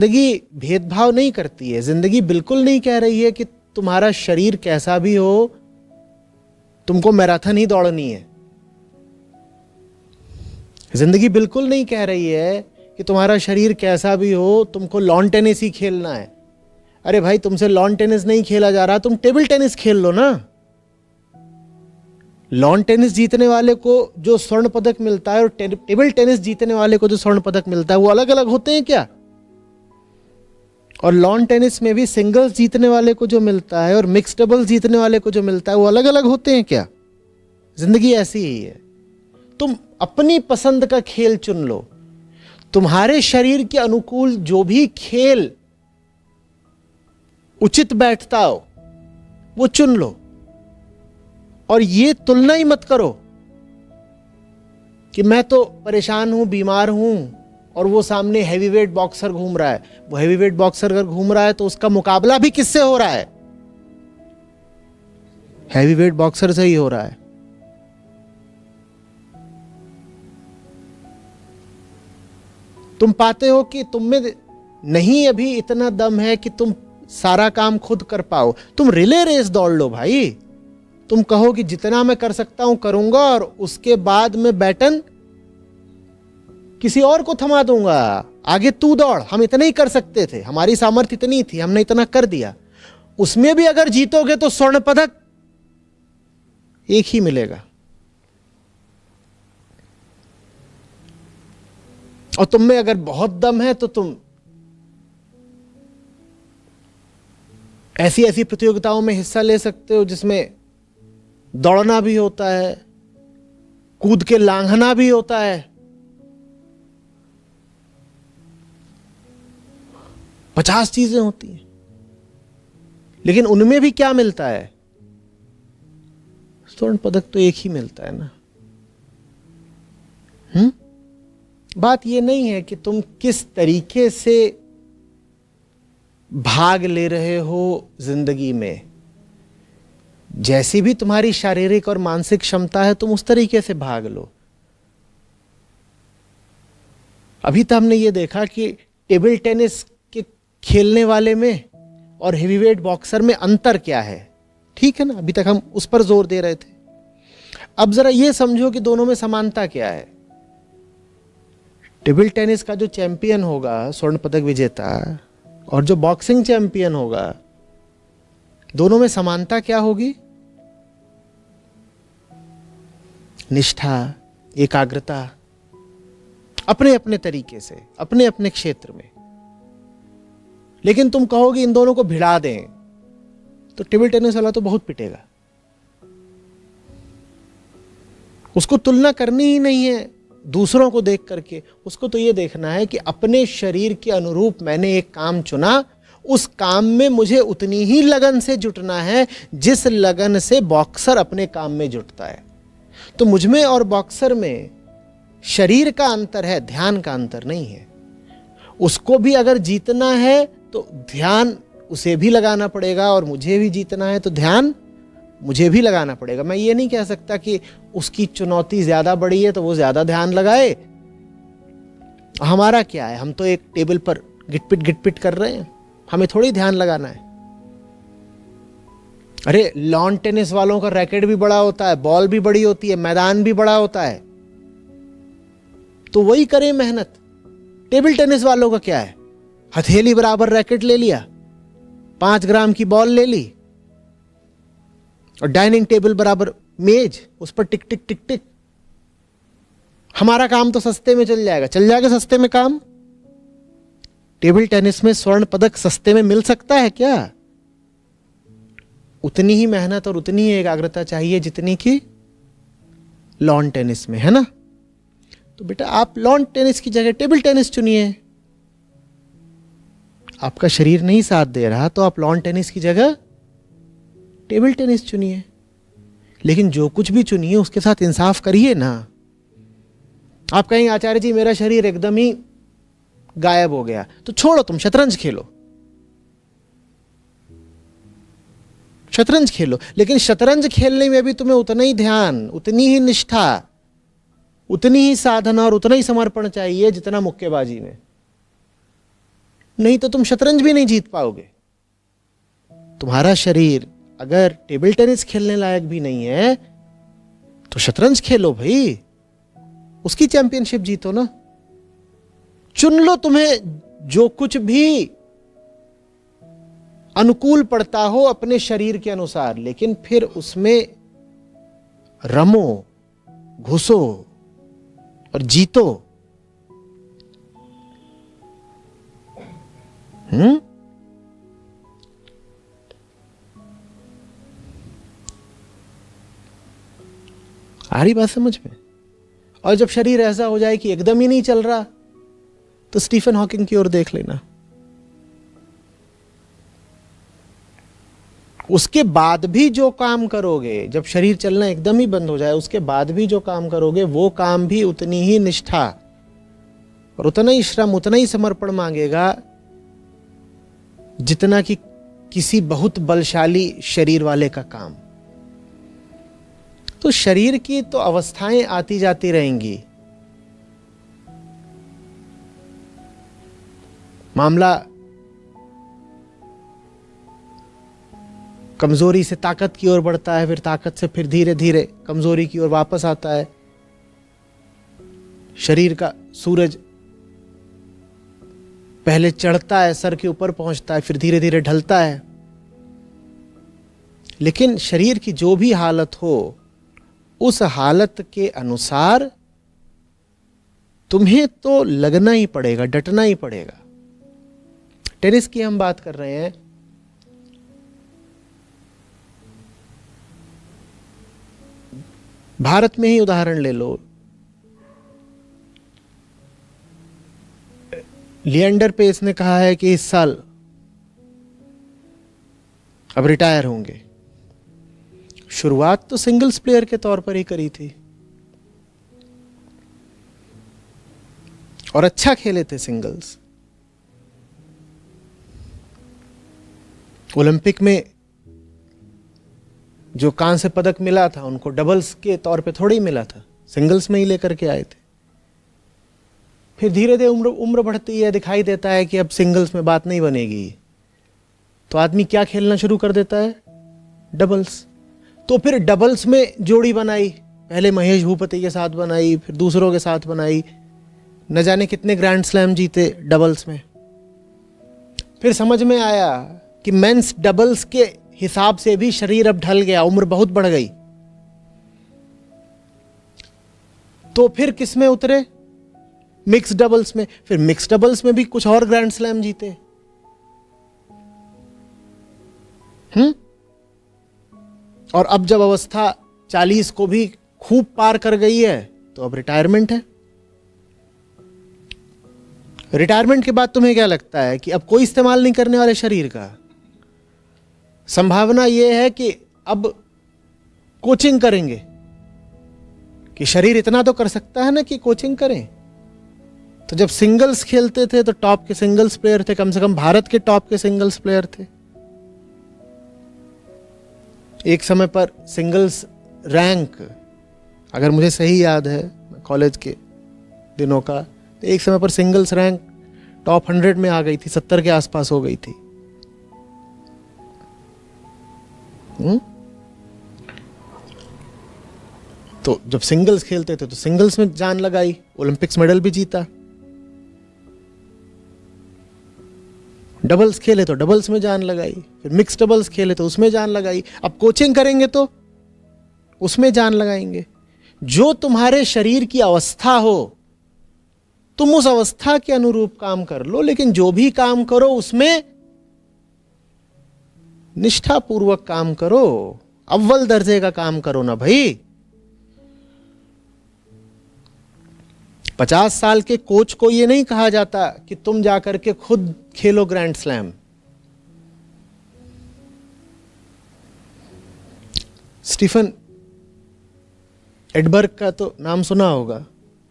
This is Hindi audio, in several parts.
जिंदगी भेदभाव नहीं करती है। जिंदगी बिल्कुल नहीं कह रही है कि तुम्हारा शरीर कैसा भी हो तुमको मैराथन ही दौड़नी है। जिंदगी बिल्कुल नहीं कह रही है कि तुम्हारा शरीर कैसा भी हो तुमको लॉन टेनिस ही खेलना है। अरे भाई, तुमसे लॉन टेनिस नहीं खेला जा रहा, तुम टेबल टेनिस खेल लो ना। लॉन टेनिस जीतने वाले को जो स्वर्ण पदक मिलता है और टेबल टेनिस जीतने वाले को जो स्वर्ण पदक मिलता है वो अलग अलग होते हैं क्या? और लॉन टेनिस में भी सिंगल्स जीतने वाले को जो मिलता है और मिक्स डबल्स जीतने वाले को जो मिलता है वो अलग अलग होते हैं क्या? जिंदगी ऐसी ही है। तुम अपनी पसंद का खेल चुन लो। तुम्हारे शरीर के अनुकूल जो भी खेल उचित बैठता हो वो चुन लो। और ये तुलना ही मत करो कि मैं तो परेशान हूं, बीमार हूं और वो सामने हैवीवेट बॉक्सर घूम रहा है। वो हैवीवेट बॉक्सर अगर घूम रहा है तो उसका मुकाबला भी किससे हो रहा है? हैवीवेट बॉक्सर से ही हो रहा है। तुम पाते हो कि तुम में नहीं अभी इतना दम है कि तुम सारा काम खुद कर पाओ। तुम रिले रेस दौड़ लो भाई। तुम कहो कि जितना मैं कर सकता हूं करूंगा और उसके बाद मैं बैटन किसी और को थमा दूंगा। आगे तू दौड़। हम इतना ही कर सकते थे, हमारी सामर्थ्य इतनी थी, हमने इतना कर दिया। उसमें भी अगर जीतोगे तो स्वर्ण पदक एक ही मिलेगा। और तुम में अगर बहुत दम है तो तुम ऐसी ऐसी प्रतियोगिताओं में हिस्सा ले सकते हो जिसमें दौड़ना भी होता है, कूद के लांघना भी होता है। 50 चीजें होती हैं, लेकिन उनमें भी क्या मिलता है? स्वर्ण पदक तो एक ही मिलता है ना। बात यह नहीं है कि तुम किस तरीके से भाग ले रहे हो जिंदगी में। जैसी भी तुम्हारी शारीरिक और मानसिक क्षमता है तुम उस तरीके से भाग लो। अभी तो हमने ये देखा कि टेबल टेनिस के खेलने वाले में और हेवीवेट बॉक्सर में अंतर क्या है। ठीक है ना, अभी तक हम उस पर जोर दे रहे थे। अब जरा ये समझो कि दोनों में समानता क्या है। टेबल टेनिस का जो चैंपियन होगा, स्वर्ण पदक विजेता, और जो बॉक्सिंग चैंपियन होगा, दोनों में समानता क्या होगी? निष्ठा, एकाग्रता, अपने अपने तरीके से, अपने अपने क्षेत्र में। लेकिन तुम कहोगे इन दोनों को भिड़ा दें तो टेबल टेनिस वाला तो बहुत पिटेगा। उसको तुलना करनी ही नहीं है दूसरों को देख करके। उसको तो यह देखना है कि अपने शरीर के अनुरूप मैंने एक काम चुना, उस काम में मुझे उतनी ही लगन से जुटना है जिस लगन से बॉक्सर अपने काम में जुटता है। तो मुझमें और बॉक्सर में शरीर का अंतर है, ध्यान का अंतर नहीं है। उसको भी अगर जीतना है तो ध्यान उसे भी लगाना पड़ेगा, और मुझे भी जीतना है तो ध्यान मुझे भी लगाना पड़ेगा। मैं ये नहीं कह सकता कि उसकी चुनौती ज्यादा बड़ी है तो वो ज्यादा ध्यान लगाए। हमारा क्या है, हम तो एक टेबल पर गिटपिट कर रहे हैं, हमें थोड़ी ध्यान लगाना है। अरे, लॉन टेनिस वालों का रैकेट भी बड़ा होता है, बॉल भी बड़ी होती है, मैदान भी बड़ा होता है, तो वही करें मेहनत। टेबल टेनिस वालों का क्या है, हथेली बराबर रैकेट ले लिया, 5 ग्राम की बॉल ले ली और डाइनिंग टेबल बराबर मेज, उस पर टिक टिक टिक टिक। हमारा काम तो सस्ते में चल जाएगा सस्ते में काम। टेबल टेनिस में स्वर्ण पदक सस्ते में मिल सकता है क्या? उतनी ही मेहनत और उतनी ही एकाग्रता चाहिए जितनी कि लॉन टेनिस में, है ना। तो बेटा, आप लॉन टेनिस की जगह टेबल टेनिस चुनिए। आपका शरीर नहीं साथ दे रहा तो आप लॉन टेनिस की जगह टेबल टेनिस चुनिए। लेकिन जो कुछ भी चुनिए उसके साथ इंसाफ करिए ना। आप कहेंगे आचार्य जी मेरा शरीर एकदम ही गायब हो गया, तो छोड़ो, तुम शतरंज खेलो। शतरंज खेलो, लेकिन शतरंज खेलने में भी तुम्हें उतना ही ध्यान, उतनी ही निष्ठा, उतनी ही साधना और उतना ही समर्पण चाहिए जितना मुक्केबाजी में। नहीं तो तुम शतरंज भी नहीं जीत पाओगे। तुम्हारा शरीर अगर टेबल टेनिस खेलने लायक भी नहीं है तो शतरंज खेलो भाई, उसकी चैंपियनशिप जीतो ना। चुन लो तुम्हें जो कुछ भी अनुकूल पड़ता हो अपने शरीर के अनुसार, लेकिन फिर उसमें रमो, घुसो और जीतो। आ रही बात समझ में? और जब शरीर ऐसा हो जाए कि एकदम ही नहीं चल रहा, तो स्टीफन हॉकिंग की ओर देख लेना। उसके बाद भी जो काम करोगे, जब शरीर चलना एकदम ही बंद हो जाए, उसके बाद भी जो काम करोगे, वो काम भी उतनी ही निष्ठा और उतना ही श्रम, उतना ही समर्पण मांगेगा जितना कि किसी बहुत बलशाली शरीर वाले का काम। तो शरीर की तो अवस्थाएं आती जाती रहेंगी। मामला कमजोरी से ताकत की ओर बढ़ता है, फिर ताकत से फिर धीरे धीरे कमजोरी की ओर वापस आता है। शरीर का सूरज पहले चढ़ता है, सर के ऊपर पहुंचता है, फिर धीरे धीरे ढलता है। लेकिन शरीर की जो भी हालत हो, उस हालत के अनुसार तुम्हें तो लगना ही पड़ेगा, डटना ही पड़ेगा। टेनिस की हम बात कर रहे हैं। भारत में ही उदाहरण ले लो, लिएंडर पेस ने कहा है कि इस साल अब रिटायर होंगे। शुरुआत तो सिंगल्स प्लेयर के तौर पर ही करी थी और अच्छा खेले थे सिंगल्स। ओलंपिक में जो कांस्य पदक मिला था उनको डबल्स के तौर पे थोड़ी मिला था, सिंगल्स में ही लेकर के आए थे। फिर धीरे धीरे उम्र बढ़ती है, दिखाई देता है कि अब सिंगल्स में बात नहीं बनेगी, तो आदमी क्या खेलना शुरू कर देता है? डबल्स। तो फिर डबल्स में जोड़ी बनाई, पहले महेश भूपति के साथ बनाई, फिर दूसरों के साथ बनाई, न जाने कितने ग्रैंड स्लैम जीते डबल्स में। फिर समझ में आया कि मेंस डबल्स के हिसाब से भी शरीर अब ढल गया, उम्र बहुत बढ़ गई। तो फिर किस में उतरे? मिक्स डबल्स में। फिर मिक्स डबल्स में भी कुछ और ग्रैंड स्लैम जीते। और अब जब अवस्था 40 को भी खूब पार कर गई है, तो अब रिटायरमेंट है। रिटायरमेंट के बाद तुम्हें क्या लगता है कि अब कोई इस्तेमाल नहीं करने वाले शरीर का? संभावना यह है कि अब कोचिंग करेंगे, कि शरीर इतना तो कर सकता है ना कि कोचिंग करें। तो जब सिंगल्स खेलते थे तो टॉप के सिंगल्स प्लेयर थे, कम से कम भारत के टॉप के सिंगल्स प्लेयर थे। एक समय पर सिंगल्स रैंक, अगर मुझे सही याद है कॉलेज के दिनों का, तो एक समय पर सिंगल्स रैंक टॉप 100 में आ गई थी, 70 के आसपास हो गई थी। तो जब सिंगल्स खेलते थे तो सिंगल्स में जान लगाई, ओलंपिक्स मेडल भी जीता। डबल्स खेले तो डबल्स में जान लगाई, फिर मिक्स डबल्स खेले तो उसमें जान लगाई। अब कोचिंग करेंगे तो उसमें जान लगाएंगे। जो तुम्हारे शरीर की अवस्था हो, तुम उस अवस्था के अनुरूप काम कर लो, लेकिन जो भी काम करो उसमें निष्ठापूर्वक काम करो, अव्वल दर्जे का काम करो ना भाई। 50 साल के कोच को यह नहीं कहा जाता कि तुम जाकर के खुद खेलो ग्रैंड स्लैम। स्टीफन एडबर्ग का तो नाम सुना होगा,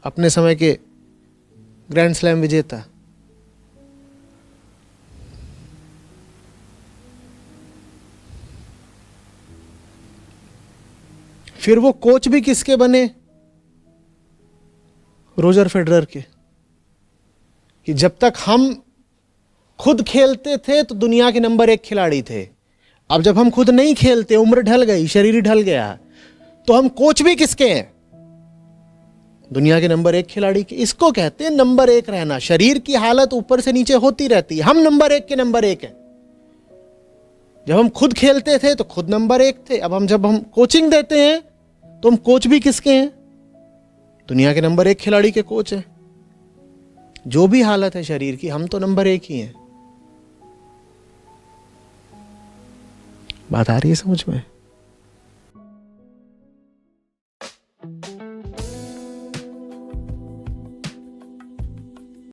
अपने समय के ग्रैंड स्लैम विजेता। फिर वो कोच भी किसके बने? रोजर फेडरर के। कि जब तक हम खुद खेलते थे तो दुनिया के नंबर 1 खिलाड़ी थे। अब जब हम खुद नहीं खेलते, उम्र ढल गई, शरीर ढल गया, तो हम कोच भी किसके हैं? दुनिया के नंबर 1 खिलाड़ी के। इसको कहते हैं नंबर 1 रहना। शरीर की हालत ऊपर से नीचे होती रहती है, हम नंबर 1 के नंबर 1 हैं। जब हम खुद खेलते थे तो खुद नंबर 1 थे। अब जब हम कोचिंग देते हैं तो हम कोच भी किसके हैं? दुनिया के नंबर 1 खिलाड़ी के कोच हैं। जो भी हालत है शरीर की, हम तो नंबर 1 ही हैं। बात आ रही है समझ में?